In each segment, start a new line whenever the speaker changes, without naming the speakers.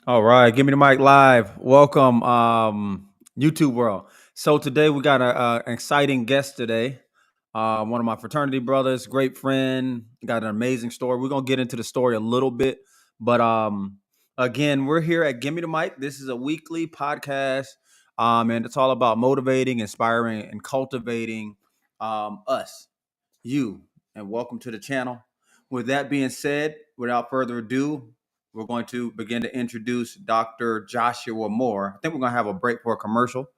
All right, give me the mic live. Welcome, YouTube world. So today we got an exciting guest today. One of my fraternity brothers, great friend, got an amazing story. We're gonna get into the story a little bit, but again, we're here at Give Me the Mic. This is a weekly podcast, and it's all about motivating, inspiring, and cultivating us, you, and welcome to the channel. With that being said, without further ado, we're going to begin to introduce Dr. Joshua Moore. I think we're going to have a break for a commercial.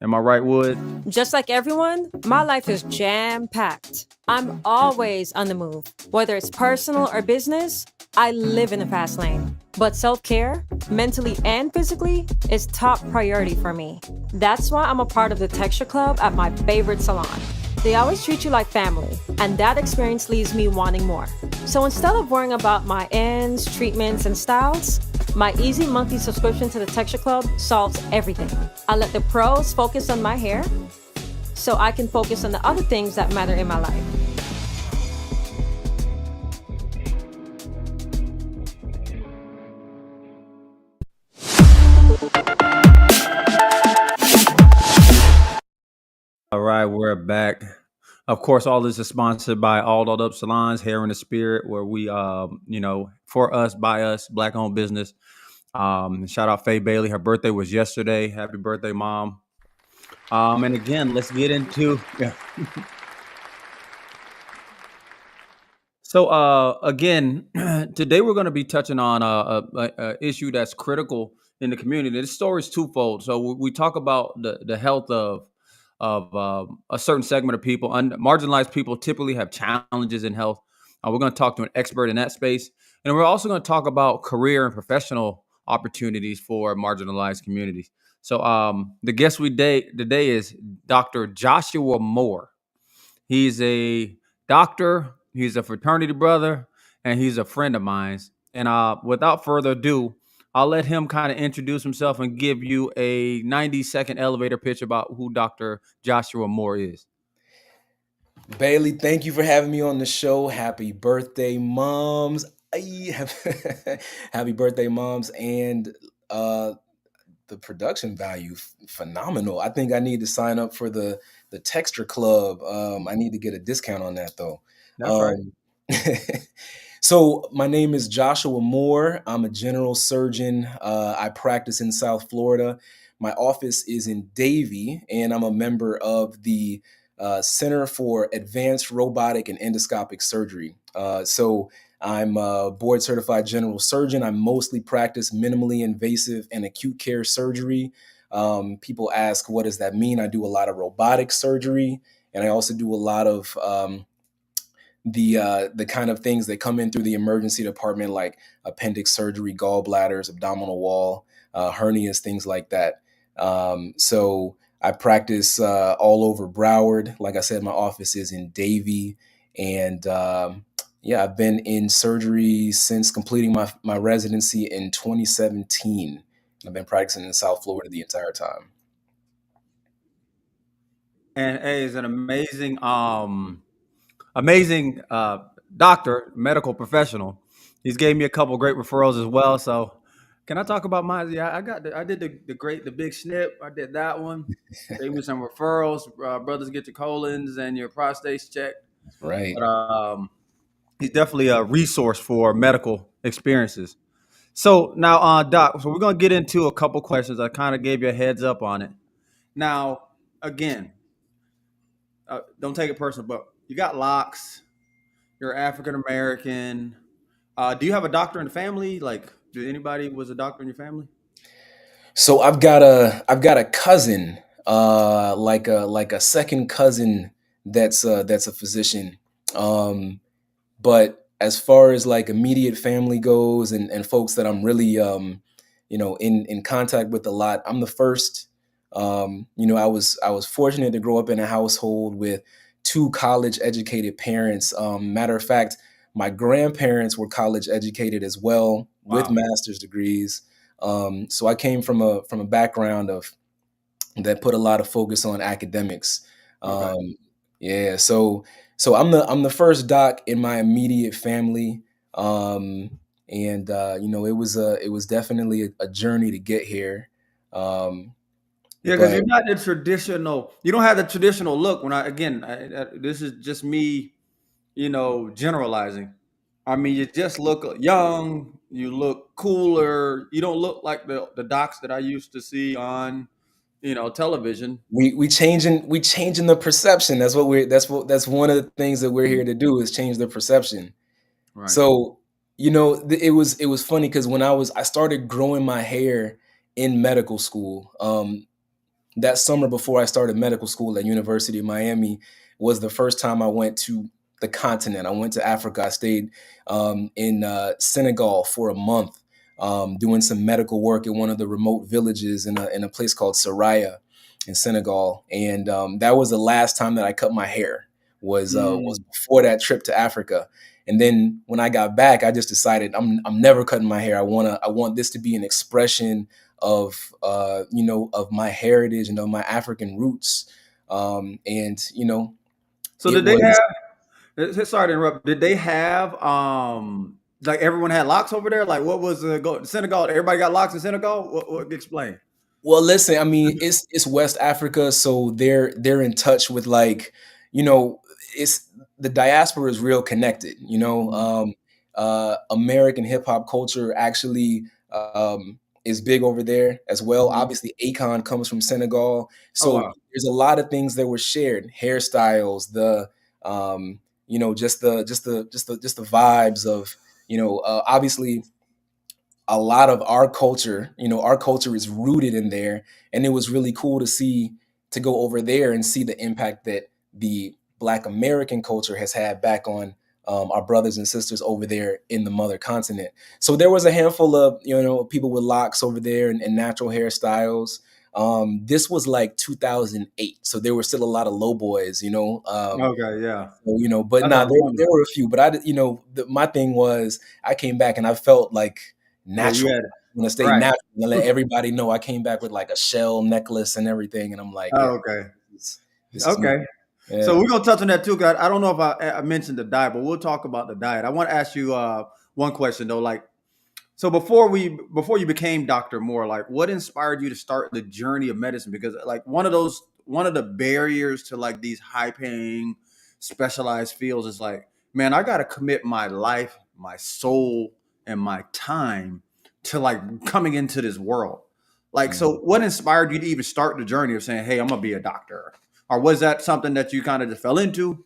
Am I right, Wood?
Just like everyone, my life is jam-packed. I'm always on the move. Whether it's personal or business, I live in the fast lane. But self-care, mentally and physically, is top priority for me. That's why I'm a part of the Texture Club at my favorite salon. They always treat you like family, and that experience leaves me wanting more. So instead of worrying about my ends, treatments, and styles, my easy monthly subscription to the Texture Club solves everything. I let the pros focus on my hair so I can focus on the other things that matter in my life.
All right, we're back. Of course, all this is sponsored by All Dolled Up Salons, Hair in the Spirit, where we, for us, by us, Black-owned business. Shout out Faye Bailey. Her birthday was yesterday. Happy birthday, Mom. And again, let's get into So again, today we're going to be touching on a issue that's critical in the community. This story is twofold. So we talk about the health of a certain segment of people. Marginalized people typically have challenges in health. We're going to talk to an expert in that space, and we're also going to talk about career and professional opportunities for marginalized communities. So the guest today is Dr. Joshua Moore. He's a doctor, he's a fraternity brother, and he's a friend of mine. And without further ado, I'll let him kind of introduce himself and give you a 90-second elevator pitch about who Dr. Joshua Moore is.
Bailey, thank you for having me on the show. Happy birthday, moms. Happy birthday, moms. And the production value, phenomenal. I think I need to sign up for the Texture Club. I need to get a discount on that, though.
That's right.
So my name is Joshua Moore. I'm a general surgeon. I practice in South Florida. My office is in Davie, and I'm a member of the Center for Advanced Robotic and Endoscopic Surgery. So I'm a board certified general surgeon. I mostly practice minimally invasive and acute care surgery. People ask, what does that mean? I do a lot of robotic surgery, and I also do a lot of the kind of things that come in through the emergency department, like appendix surgery, gallbladders, abdominal wall, hernias, things like that. So I practice all over Broward. Like I said, my office is in Davie, and I've been in surgery since completing my residency in 2017. I've been practicing in South Florida the entire time.
And hey, is an amazing doctor, medical professional. He's gave me a couple great referrals as well. So can I talk about mine? Yeah, I did the big snip. I did that one. Gave me some referrals. Brothers, get your colons and your prostates checked.
Right.
But he's definitely a resource for medical experiences. So now, Doc, so we're gonna get into a couple questions. I kind of gave you a heads up on it. Now, again, don't take it personal, but you got locks. You're African American. Do you have a doctor in the family? Like, did anybody was a doctor in your family?
So I've got a cousin, like a second cousin that's a physician. But as far as like immediate family goes and folks that I'm really in contact with a lot, I'm the first. I was fortunate to grow up in a household with two college educated parents. Matter of fact, My grandparents were college educated as well with
Wow.
master's degrees. So I came from a background of that put a lot of focus on academics.
Okay.
Um, yeah, so I'm the first doc in my immediate family, and it was definitely a journey to get here. Um,
Yeah, because
but
you're not the traditional. You don't have the traditional look. When this is just me, generalizing. I mean, you just look young. You look cooler. You don't look like the docs that I used to see on, television.
we changing the perception. That's one of the things that we're
Mhm.
here to do is change the perception.
Right.
So, it was funny because I started growing my hair in medical school. That summer before I started medical school at University of Miami was the first time I went to the continent. I went to Africa. I stayed in Senegal for a month, doing some medical work in one of the remote villages in a place called Saraya in Senegal, and that was the last time that I cut my hair. Was
Mm.
before that trip to Africa. And then when I got back, I just decided I'm never cutting my hair. I want this to be an expression of of my heritage and of my African roots. And
So
it
did they
was
Sorry to interrupt. Did they have like everyone had locks over there? Like what was Senegal? Everybody got locks in Senegal? What explain?
well, listen, I mean, it's West Africa, so they're in touch with like, you know, it's the diaspora is real connected,
Mhm.
American hip hop culture actually is big over there as well.
Mhm.
Obviously, Akon comes from Senegal,
Oh
so
wow.
there's a lot of things that were shared, hairstyles, the just the vibes of, obviously a lot of our culture is rooted in there. And it was really cool to see, to go over there and see the impact that the Black American culture has had back on our brothers and sisters over there in the mother continent. So there was a handful of, people with locks over there and natural hairstyles. This was like 2008. So there were still a lot of low boys,
Okay, yeah.
so, but
That's what I
nah,
was
there
wondering.
were a few, but my thing was I came back and I felt like
Yeah, you
natural.
had
I'm gonna stay
right.
natural and let everybody know I came back with like a shell necklace and everything, and I'm like, yeah,
Oh, okay.
this is me.
Okay. So
Yeah.
we're gonna touch on that too. 'Cause I don't know if I mentioned the diet, but we'll talk about the diet. I want to ask you one question though. Like, so before you became Dr. Moore, like what inspired you to start the journey of medicine? Because like one of the barriers to like these high paying specialized fields is like, man, I gotta commit my life, my soul, and my time to like coming into this world. Like,
Mm.
so what inspired you to even start the journey of saying, hey, I'm gonna be a doctor? Or was that something that you kind of just fell into?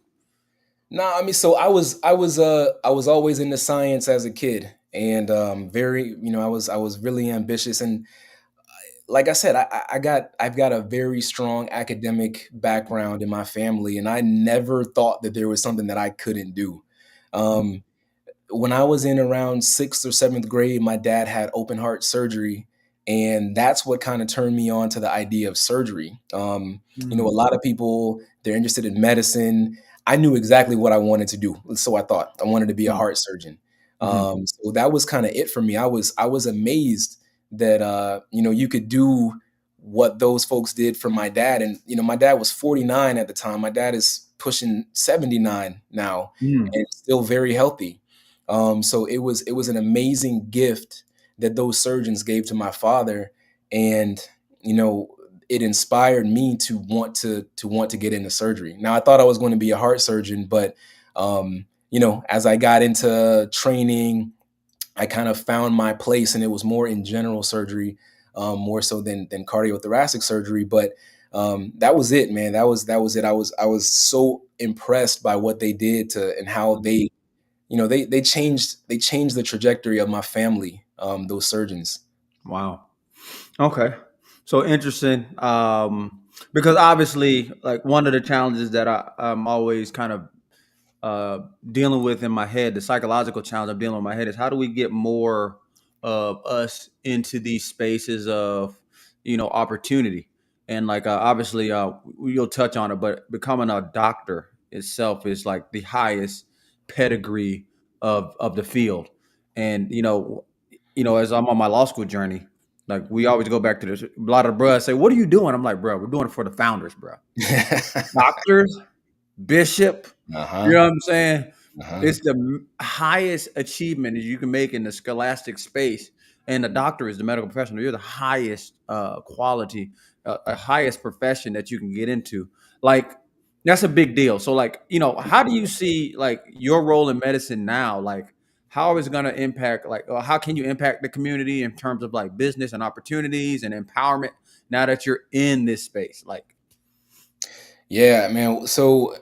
Nah, I mean, so I was always into science as a kid, and very, I was really ambitious, and like I said, I've got a very strong academic background in my family, and I never thought that there was something that I couldn't do. Um, when I was in around sixth or seventh grade, my dad had open heart surgery, and that's what kind of turned me on to the idea of surgery. A
Mm,
lot of people, they're interested in medicine. I knew exactly what I wanted to do, so I thought I wanted to be a
wow.
heart surgeon.
Mhm.
So that was kind of it for me. I was amazed that you could do what those folks did for my dad, and my dad was 49 at the time. My dad is pushing 79 now,
Mm.
and still very healthy. So it was an amazing gift that those surgeons gave to my father, and you know it inspired me to want to get into surgery. Now I thought I was going to be a heart surgeon, but as I got into training, I kind of found my place, and it was more in general surgery, more so than cardiothoracic surgery. But that was it, man. That was it. I was so impressed by what they did to and how
Mhm.
they changed the trajectory of my family. Those surgeons.
Wow. Okay. So interesting. Because obviously, like one of the challenges that I'm always kind of dealing with in my head, the psychological challenge I'm dealing with in my head is how do we get more of us into these spaces of, opportunity? And like obviously, you'll touch on it, but becoming a doctor itself is like the highest pedigree of the field. And as I'm on my law school journey, like we always go back to this. A lot of the bruh say, "What are you doing?" I'm like, "Bro, we're doing it for the founders, bro. Doctors, bishop." You
Uh-huh.
know what I'm saying?
Uh-huh.
It's the highest achievement that you can make in the scholastic space, and the doctor is the medical professional. You're the highest quality, highest profession that you can get into. Like that's a big deal. So, like, how do you see like your role in medicine now? Like, how is it going to impact? Like, how can you impact the community in terms of like business and opportunities and empowerment now that you're in this space? Like,
Yeah, man. So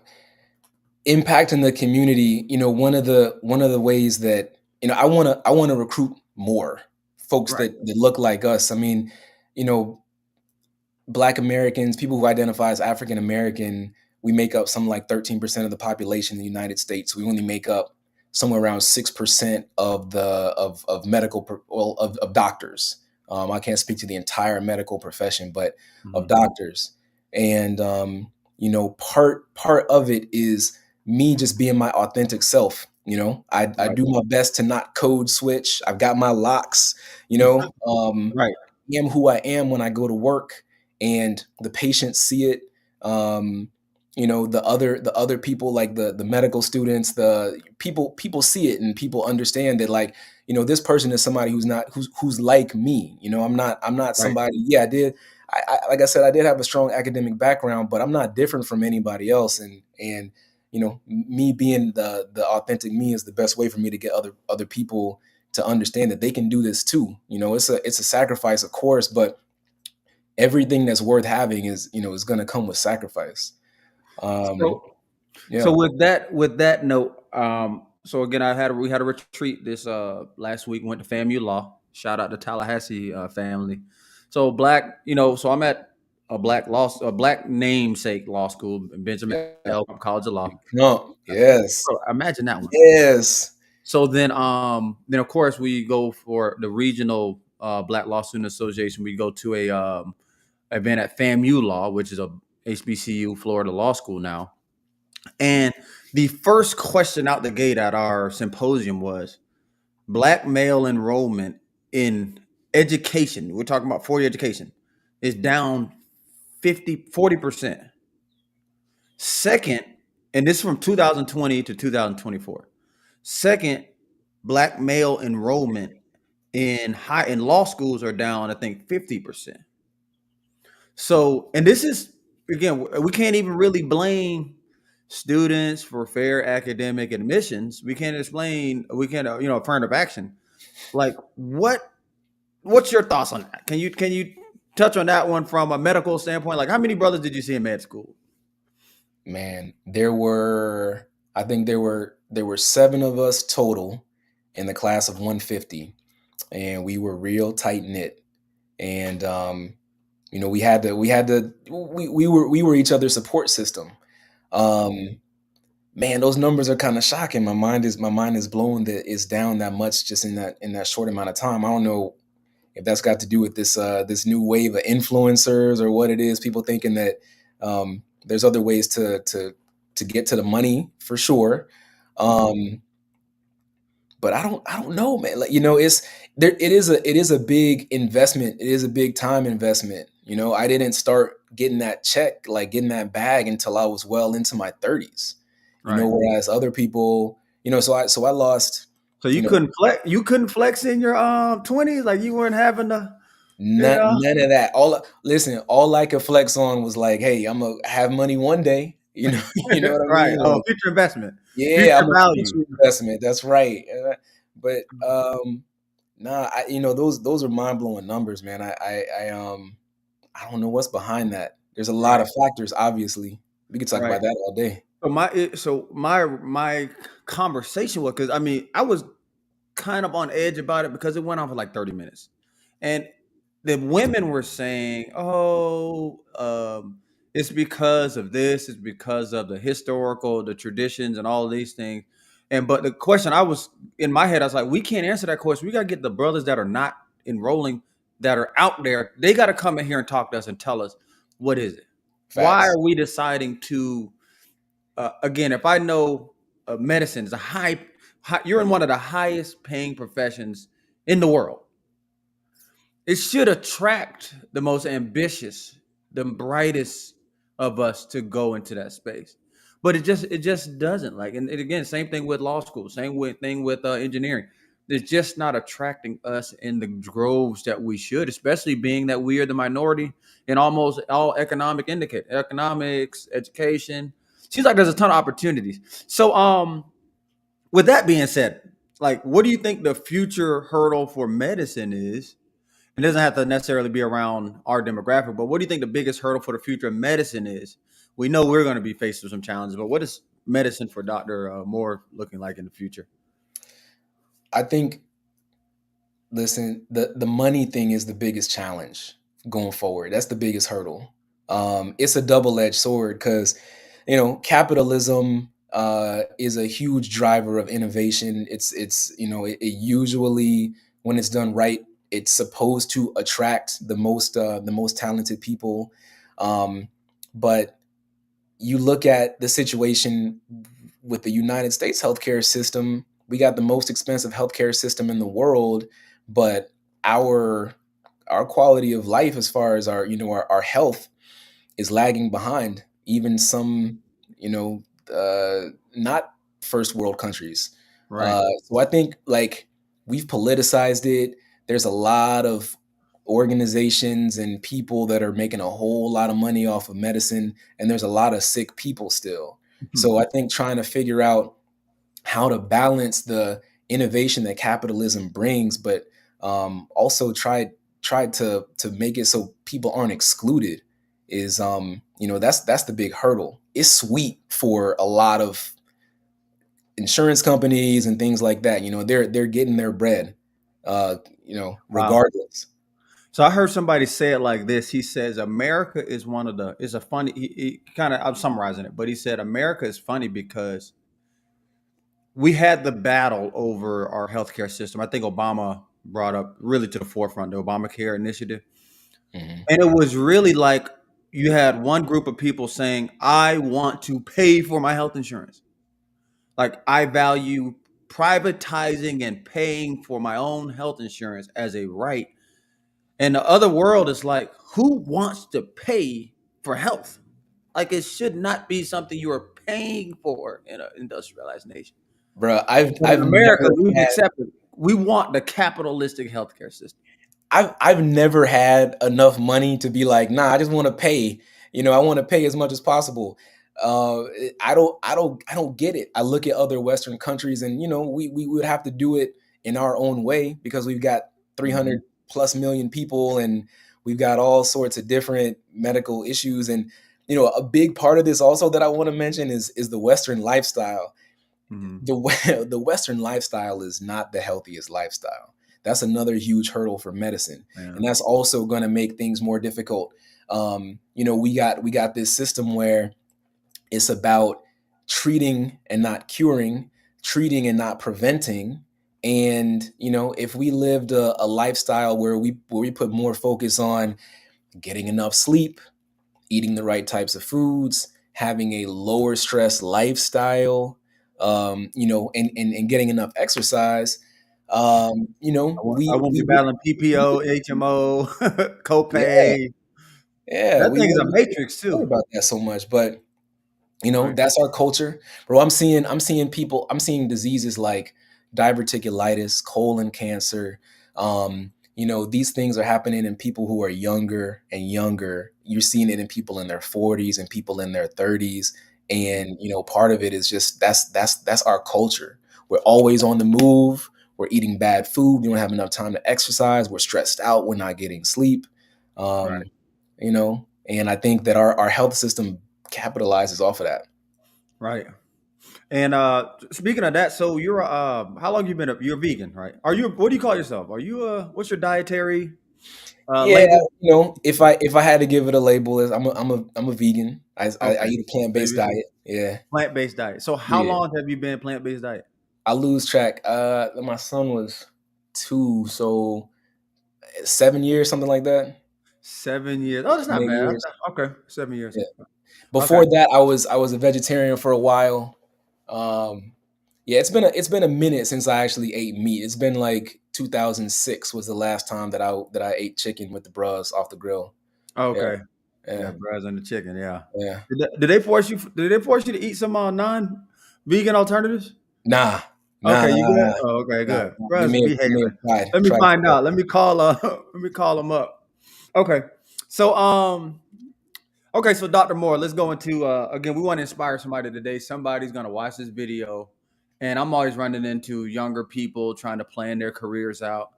impacting the community, one of the ways that, I want to recruit more folks
right,
that look like us. I mean, you know, Black Americans, people who identify as African American, we make up some like 13% of the population in the United States. We only make up somewhere around 6% of the of medical well, of doctors. I can't speak to the entire medical profession, but of
mhm,
doctors. And part of it is me just being my authentic self. I
right,
do my best to not code switch. I've got my locks. You know,
right,
I am who I am when I go to work, and the patients see it. Um, the other people, like the medical students, the people see it, and people understand that, like, this person is somebody who's like me. I'm not
right.
somebody. Yeah, I did. Like I said, I did have a strong academic background, but I'm not different from anybody else. And me being the authentic me is the best way for me to get other people to understand that they can do this too. It's a sacrifice, of course, but everything that's worth having is going to come with sacrifice. Um,
So,
yeah,
with that note, so again, we had a retreat this last week. Went to FAMU Law. Shout out to Tallahassee family. So black, so I'm at a black namesake law school, Benjamin
yeah,
L. College of Law.
no, yes,
Bro, imagine that one.
yes,
So then of course we go for the regional Black Law Student Association. We go to a event at FAMU Law, which is a HBCU Florida law school now. And the first question out the gate at our symposium was black male enrollment in education. We're talking about 4-year education is down 40%. Second, and this is from 2020 to 2024. Second, black male enrollment in law schools are down, I think, 50%. So, and this is again, we can't even really blame students for fair academic admissions. We can't explain. We can't, affirmative action. Like, what's your thoughts on that? Can you touch on that one from a medical standpoint? Like, how many brothers did you see in med school?
man. I think there were 7 of us total in the class of 150, and we were real tight knit. And we were each other's support system. Um, Man, those numbers are kind of shocking. My mind is blown that it's down that much just in that short amount of time. I don't know if that's got to do with this new wave of influencers or what it is. People thinking that there's other ways to get to the money for sure. Um, but I don't know, man. Like, it's there. It is a big investment. It is a big time investment. I didn't start getting that check, like getting that bag, until I was well into my 30s.
Right.
Whereas other people, so I lost,
So
you
you
know,
couldn't flex. You couldn't flex in your 20s. Like you weren't having the, you know,
none of that. All I could flex on was like, hey, I'm gonna have money one day. You know what I
right.
mean?
Oh,
Like,
future investment,
yeah,
future
I'm a
value.
future investment. That's right. But nah, those are mind blowing numbers, man. I don't know what's behind that. There's a lot
Right.
of factors, obviously. We could talk
Right.
about that all day.
So my conversation was because I mean I was kind of on edge about it because it went on for like 30 minutes. And the women were saying, "Oh, it's because of this, it's because of the historical, the traditions, and all these things." And but the question I was in my head, I was like, "We can't answer that question. We got to get the brothers that are not enrolling, that are out there. They got to come in here and talk to us and tell us what is it. Why
Facts.
are we deciding to again, if I know medicine is a high, You're in one of the highest paying professions in the world. It should attract the most ambitious, the brightest of us to go into that space. But it just doesn't. Like, and again, same thing with law school, thing with engineering. It's just not attracting us in the groves that we should, especially being that we are the minority in almost all economic indicate economics, education. Seems like there's a ton of opportunities. So with that being said, like, what do you think the future hurdle for medicine is? It doesn't have to necessarily be around our demographic, but what do you think the biggest hurdle for the future of medicine is? We know we're going to be faced with some challenges, but what is medicine for Dr. Moore looking like in the future?
I think, listen, the money thing is the biggest challenge going forward. That's the biggest hurdle. It's a double-edged sword because, capitalism is a huge driver of innovation. It's it usually, when it's done right, it's supposed to attract the most talented people. Um, but you look at the situation with the United States healthcare system, we got the most expensive healthcare system in the world, but our our quality of life, as far as our health, is lagging behind even some, not first world countries.
Right.
So I think, like, we've politicized it. There's a lot of organizations and people that are making a whole lot of money off of medicine, and there's a lot of sick people still. So I think trying to figure out how to balance the innovation that capitalism brings, but also tried to make it so people aren't excluded, is that's the big hurdle. It's sweet for a lot of insurance companies and things like that. They're getting their bread,
Wow.
regardless.
So I heard somebody say it like this. He says America is one of the is a funny he kind of I'm summarizing it, but he said America is funny because we had the battle over our healthcare system. I think Obama brought up really to the forefront the Obamacare initiative.
Hmm.
And it was really like you had one group of people saying, I want to pay for my health insurance. Like, I value privatizing and paying for my own health insurance as a right. And the other world is like, who wants to pay for health? Like, it should not be something you are paying for in an industrialized nation.
Bro, I've
But in
I've
America,
never
we've
had
accepted, we want the capitalistic healthcare system.
I've never had enough money to be like, nah, I just want to pay. I want to pay as much as possible. I don't get it. I look at other Western countries, and we would have to do it in our own way because we've got
Mhm.
300 plus million people, and we've got all sorts of different medical issues. And a big part of this also that I want to mention is the Western lifestyle.
Mhm.
The Western lifestyle is not the healthiest lifestyle. That's another huge hurdle for medicine,
Yeah.
and that's also going to make things more difficult. We got this system where it's about treating and not curing, treating and not preventing. And if we lived a lifestyle where we put more focus on getting enough sleep, eating the right types of foods, having a lower stress lifestyle, and getting enough exercise.
I won't be battling PPO, HMO,
Yeah,
copay.
yeah,
That
we
thing is a
wouldn't
matrix
worry
too.
about that so much. But
Right.
that's our culture, bro. I'm seeing diseases like diverticulitis, colon cancer. These things are happening in people who are younger and younger. You're seeing it in people in their 40s and people in their 30s.
Mhm.
And part of it is just that's our culture. We're always on the move. We're eating bad food. We don't have enough time to exercise. We're stressed out. We're not getting sleep.
Right.
And I think that our health system capitalizes off of that.
Right. And speaking of that, so you're how long you been you're vegan, right? Are you what do you call yourself? Are you what's your dietary
Yeah,
label?
if I had to give it a label, is I'm a vegan. I
Okay.
eat a plant
So
based
you
diet. Yeah,
plant-based diet. So how
yeah.
long have you been plant-based diet?
I lose track. My son was 2, so 7 years, something like that.
7 years. Oh, that's not
8
bad.
years.
Okay, 7 years.
Yeah.
Okay.
Before that, I was a vegetarian for a while. Um, Yeah, it's been a minute since I actually ate meat. It's been like 2006 was the last time that I ate chicken with the bros off the grill. Yeah,
Okay. Yeah,
yeah,
breads and the chicken, yeah.
yeah.
Did they force you to eat some, non-vegan alternatives?
Nah, nah,
Okay, you good?
nah,
Oh, okay,
nah,
good.
nah. They
Brothers
may have,
be
they may
having.
have tried
Let me
tried.
find out. Let me call, let me call them up. Okay. So, okay, so Dr. Moore, let's go into again, we want to inspire somebody today. Somebody's gonna watch this video, and I'm always running into younger people trying to plan their careers out.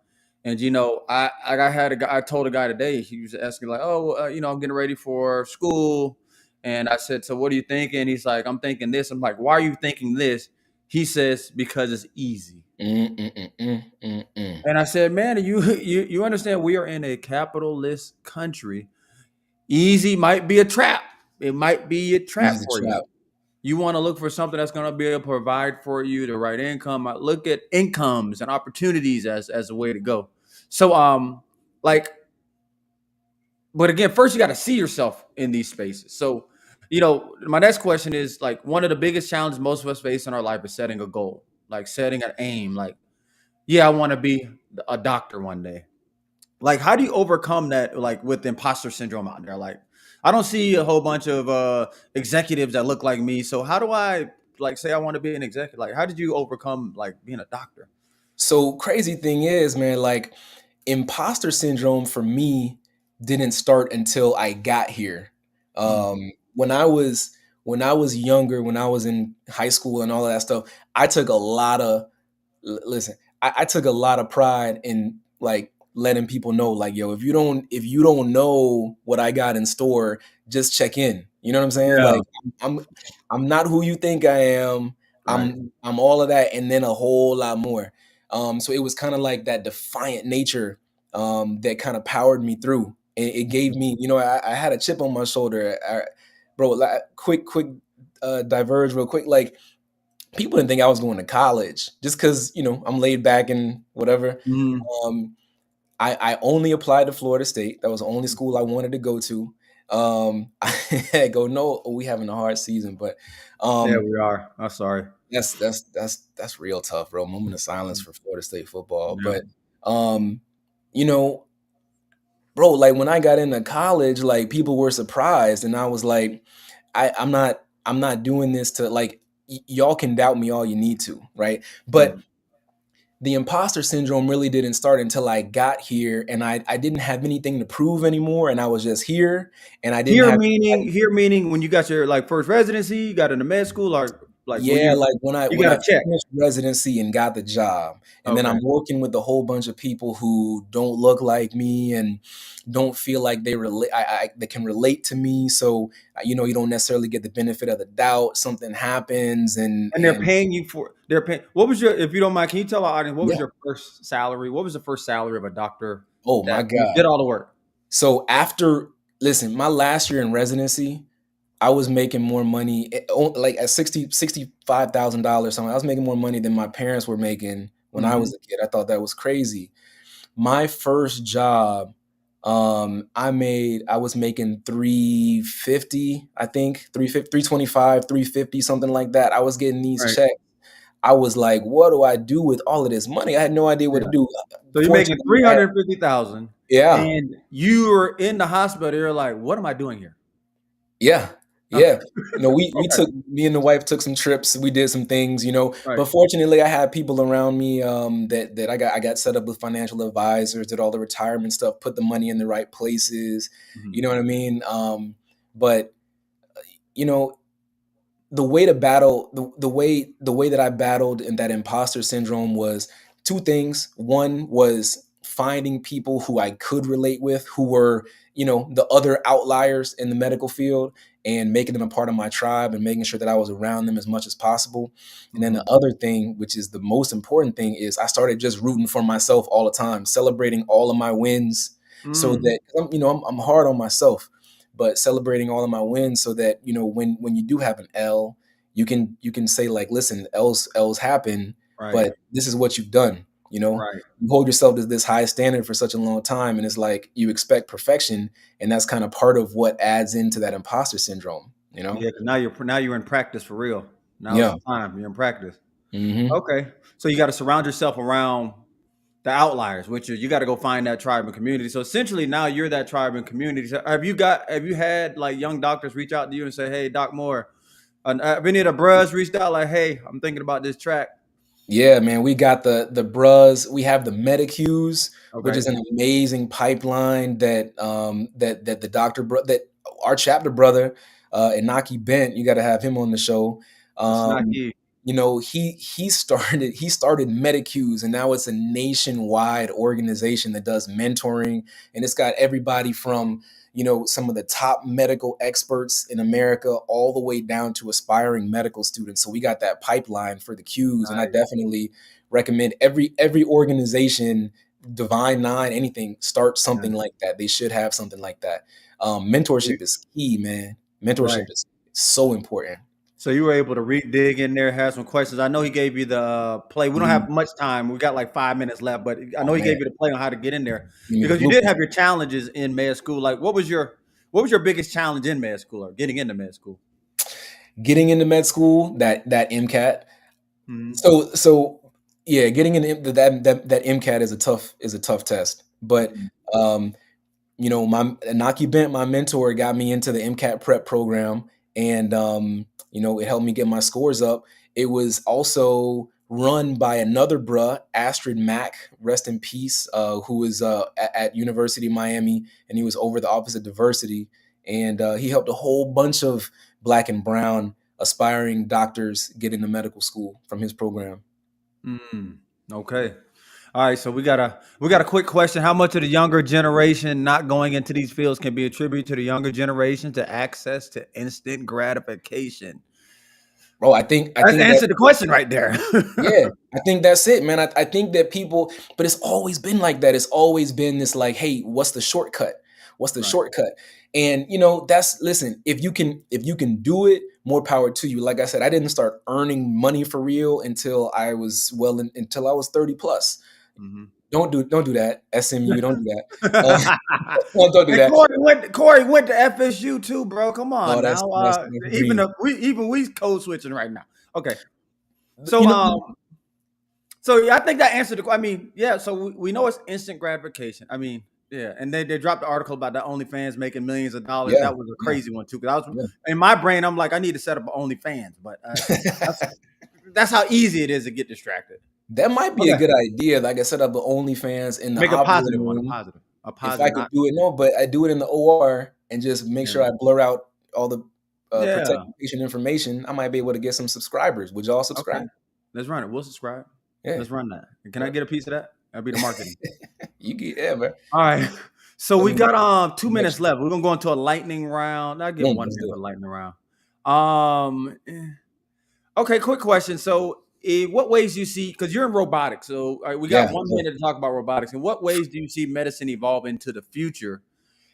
And I told a guy today, he was asking like, oh, I'm getting ready for school, and I said, so what are you thinking? He's like, I'm thinking this. I'm like, why are you thinking this? He says, because it's easy.
Mm, mm, mm, mm, mm, mm.
And I said, man, you understand we are in a capitalist country. Easy might be a trap. It might be a
Easy
trap
to
for you.
trap.
You want to look for something that's going to be able to provide for you the right income. Look at incomes and opportunities as a way to go. So like but again, first you got to see yourself in these spaces. So, my next question is like one of the biggest challenges most of us face in our life is setting a goal, like setting an aim. Like, yeah, I want to be a doctor one day. Like, how do you overcome that, like with imposter syndrome out there? Like, I don't see a whole bunch of executives that look like me. So how do I like say I want to be an executive? Like, how did you overcome like being a doctor?
So crazy thing is, man, like imposter syndrome for me didn't start until I got here.
Mm.
When I was younger, when I was in high school and all of that stuff, I took a lot of listen, I took a lot of pride in like letting people know, like, yo, if you don't know what I got in store, just check in. You know what I'm saying?
Yeah.
Like, I'm I'm not who you think I am.
Right.
I'm all of that and then a whole lot more. So it was kind of like that defiant nature that kind of powered me through. It gave me, I had a chip on my shoulder. Bro, like, quick, diverge real quick. Like, people didn't think I was going to college just because I'm laid back and whatever.
Mhm.
Um, I only applied to Florida State. That was the only school I wanted to go to. I go no, we having a hard season, but
Yeah,
um,
we are. I'm sorry.
that's real tough, bro. Moment of silence
Mm.
for Florida State football.
Yeah.
But um, you know, bro, like when I got into college, like people were surprised, and I was like, I'm not doing this to like y'all can doubt me all you need to, right?
Right.
But the imposter syndrome really didn't start until I got here, and I didn't have anything to prove anymore, and I was just here, and I didn't
Here
have.
meaning here meaning when you got your like first residency, you got into med school, or like when
Yeah,
you
like when I
you
when
got
I
a check.
finished residency and got the job, and then
Okay.
I'm working with a whole bunch of people who don't look like me and don't feel like they can relate to me. So you don't necessarily get the benefit of the doubt. Something happens, and
And
and
they're paying what was your if you don't mind, can you tell our audience what was
yeah.
your first salary? What was the first salary of a doctor
Oh my
that you did
God.
all the work?
So listen, my last year in residency, I was making more money, like at 65,000 something. I was making more money than my parents were making when I
Mhm.
was a kid. I thought that was crazy. My first job, I was making 350, I think, 350, 325, 350, something like that. I was getting these
Right.
checks. I was like, what do I do with all of this money? I had no idea what to
Yeah.
do.
So you're making
Fortunately, I had,
350,000
yeah.
and you were in the hospital, you're like, "What am I doing here?"
Yeah,
Okay.
yeah. We
Okay.
took me and the wife took some trips. We did some things,
Right.
but fortunately, I had people around me that I got set up with financial advisors, did all the retirement stuff, put the money in the right places. You
Mhm.
know what I mean? But you know, the way that I battled in that imposter syndrome was two things. One was finding people who I could relate with, who were, the other outliers in the medical field, and making them a part of my tribe and making sure that I was around them as much as possible. And then the
Mhm.
other thing, which is the most important thing, is I started just rooting for myself all the time, celebrating all of my wins so
Mm.
that I'm hard on myself, but celebrating all of my wins so that when you do have an L, you can say like, listen, L's happen,
Right.
but this is what you've done.
Right.
You hold yourself to this high standard for such a long time, and it's like you expect perfection, and that's kind of part of what adds into that imposter syndrome.
Yeah, 'cause now you're in practice for real. Now it's
Yeah,
the time. You're in practice.
Hmm.
Okay. So you got to surround yourself around the outliers, which is you got to go find that tribe and community. So essentially, now you're that tribe and community. So have you had like young doctors reach out to you and say, "Hey, Doc Moore, have any of the bros reached out like, hey, I'm thinking about this track."
Yeah, man, we got the brus. We have the Medicus, which
Okay,
is an amazing pipeline that the that our chapter brother, Inaki Bent. You got to have him on the show.
it's not
Um,
key.
he started Medicus, and now it's a nationwide organization that does mentoring, and it's got everybody from some of the top medical experts in America all the way down to aspiring medical students. So we got that pipeline for the Qs, and I
Nice.
definitely recommend every organization, Divine Nine, anything, start
Yeah.
something like that. They should have something like that.
So you-
Mentorship is key, man.
Right.
Mentorship is so important.
So you were able to dig in there, have some questions. I know he gave you the play. We don't
Mhm.
have much time. We got like 5 minutes left, but I
Oh
know he
man,
gave you the play on how to get in there
give me the
because you did
blueprint.
have your challenges in med school. Like, what was your biggest challenge in med school or getting into med school?
Getting into med school, that MCAT.
Mhm.
So yeah, getting in that MCAT is a tough test. But
Mhm.
um, my Naki Bent, my mentor, got me into the MCAT prep program, and it helped me get my scores up. It was also run by another bruh, Astrid Mack, rest in peace, who was at University of Miami, and he was over the Office of Diversity, and he helped a whole bunch of Black and brown aspiring doctors get into medical school from his program.
Mm. Okay. All right. So we got a quick question. How much of the younger generation not going into these fields can be attributed to the younger generation to access to instant gratification?
Bro, I
That's
think that
answered the question right there.
Yeah, I think that's it, man. I think that people, but it's always been like that. It's always been this like, hey, what's the shortcut? What's the
Right.
shortcut? And that's listen, if you can do it, more power to you. Like I said, I didn't start earning money for real until I was until I was 30 plus.
Mhm.
Don't do that. SMU, don't do that. Don't do
Hey,
that.
Corey went to FSU too, bro. Come
Oh,
on
that's
now.
that's a
Even
dream.
we code switching right now. Okay. So
You know,
yeah, I think that answered the. I mean, yeah. So we know it's instant gratification. I mean, yeah, and they dropped the article about the OnlyFans making millions of dollars.
yeah,
That was a
yeah,
crazy one too. Because I was
yeah.
in my brain, I'm like, I need to set up an OnlyFans, but that's that's how easy it is to get distracted.
That might be a
Okay,
good idea. Like I set up an OnlyFans in the
make a
operating
positive one, a
room.
positive, a
If I
positive,
could
not
do it, no, but I do it in the OR and just make sure
yeah,
I blur out all the
yeah.
protected patient information. I might be able to get some subscribers. Would y'all
Okay,
subscribe?
let's run it. We'll subscribe.
Yeah,
Let's run that. Can I
yeah.
get a piece of that? That'll be the marketing.
You get, yeah, man.
All right. So
Let
we
me know.
got 2 minutes
Connection.
left. We're gonna go into a lightning round. I'll give
Boom,
1 minute
let's do
for
it.
the lightning round. Okay, quick question. So, what ways do you see? Because you're in robotics, so we got
Yeah.
1 minute to talk about robotics. In what ways do you see medicine evolve into the future,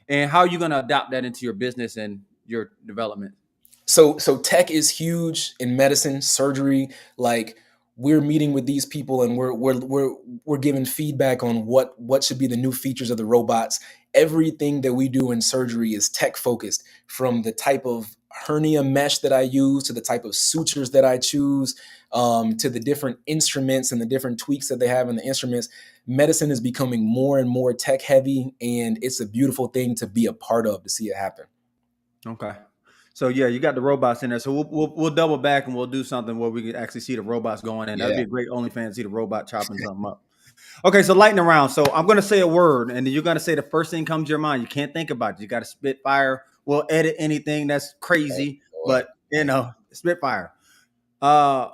and how are you going to adopt that into your business and your development?
So tech is huge in medicine, surgery. Like we're meeting with these people and we're giving feedback on what should be the new features of the robots. Everything that we do in surgery is tech focused, from the type of hernia mesh that I use to the type of sutures that I choose, to the different instruments and the different tweaks that they have in the instruments. Medicine is becoming more and more tech heavy, and it's a beautiful thing to be a part of, to see it happen.
Okay. So yeah, you got the robots in there. So we'll double back and we'll do something where we can actually see the robots going in. That'd
Yeah.
be a great OnlyFans, see the robot chopping something up. Okay, so lightning round. So I'm gonna say a word, and then you're gonna say the first thing comes to your mind. You can't think about it. You got to spit fire. We'll edit anything that's
Oh,
crazy,
Lord.
but spit fire. Uh,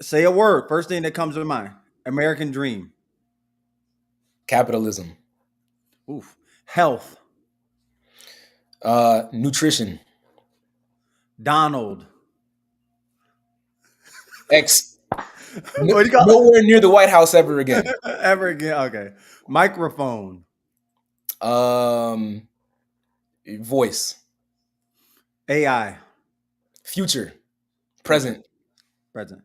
say a word. First thing that comes to mind. American dream.
Capitalism.
Oof. Health.
Nutrition.
Donald.
X.
What do you call
Nowhere near the White House ever again.
it? Ever again? Okay. Microphone.
Um, Voice.
AI.
Future.
Future.
Present.
Present.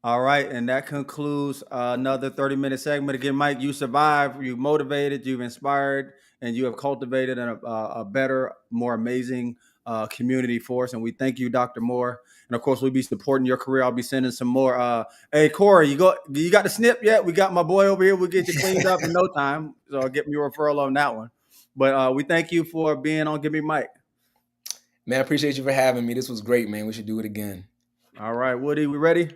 All right, and that concludes another 30-minute segment. Again, Mike, you survived, you motivated, you've inspired, and you have cultivated a better, more amazing community for us. And we thank you, Dr. Moore. And of course, we'll be supporting your career. I'll be sending some more. Hey, Corey, you got the snip yet? We got my boy over here. We'll get you cleaned up in no time. So get me a referral on that one. But we thank you for being on Give Me Mike.
Man, I appreciate you for having me. This was great, man. We should do it again.
All right, Woody, we ready?